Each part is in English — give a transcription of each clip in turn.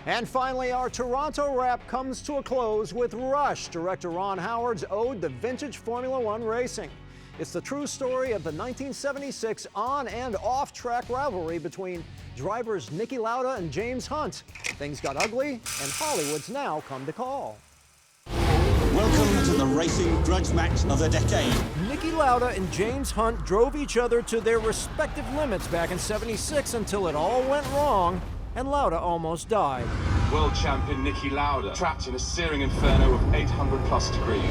And finally, our Toronto wrap comes to a close with Rush. Director Ron Howard's ode to vintage Formula One racing. It's the true story of the 1976 on- and off-track rivalry between drivers Niki Lauda and James Hunt. Things got ugly, and Hollywood's now come to call. Welcome to the racing grudge match of the decade. Niki Lauda and James Hunt drove each other to their respective limits back in '76 until it all went wrong and Lauda almost died. World champion Niki Lauda trapped in a searing inferno of 800 plus degrees.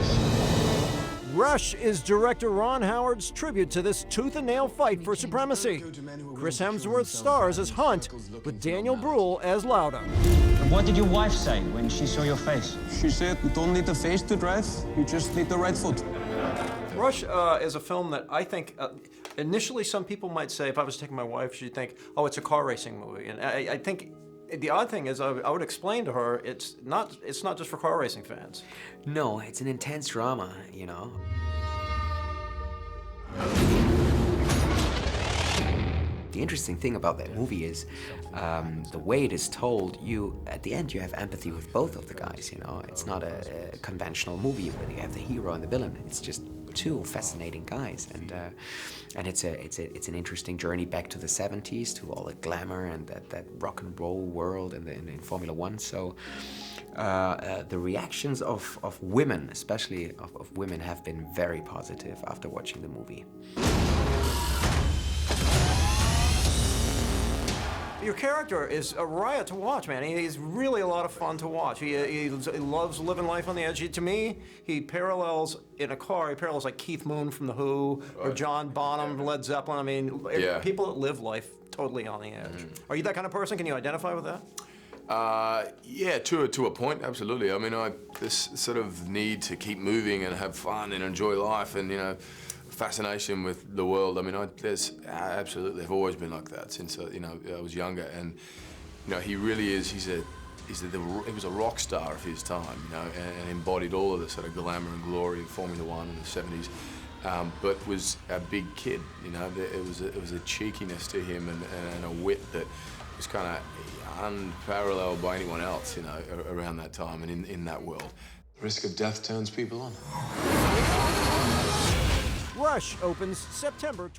Rush is director Ron Howard's tribute to this tooth-and-nail fight for supremacy. Chris Hemsworth stars as Hunt, with Daniel Bruhl as Lauda. And what did your wife say when she saw your face? She said, you don't need the face to drive, you just need the right foot. Rush is a film that I think, initially some people might say, if I was taking my wife, she'd think, oh, it's a car racing movie. And I think the odd thing is, I would explain to her, it's not just for car racing fans. No, it's an intense drama, you know. The interesting thing about that movie is the way it is told. At the end, you have empathy with both of the guys. You know, it's not a conventional movie where you have the hero and the villain. It's just two fascinating guys, and it's an interesting journey back to the '70s, to all the glamour and that rock and roll world in Formula One. So the reactions of women, especially of women, have been very positive after watching the movie. Your character is a riot to watch, man. He's really a lot of fun to watch. He loves living life on the edge. To me, he parallels like Keith Moon from The Who, or John Bonham from Led Zeppelin. I mean, people that live life totally on the edge. Are you that kind of person? Can you identify with that? Yeah, to a point, absolutely. I mean, this sort of need to keep moving and have fun and enjoy life, and fascination with the world. I mean, absolutely, I've always been like that since I was younger, and he really is. He was a rock star of his time, and embodied all of the sort of glamour and glory of Formula One in the '70s. But was a big kid. It was a cheekiness to him and a wit that was kind of unparalleled by anyone else, around that time and in that world. Risk of death turns people on. Rush opens September 20.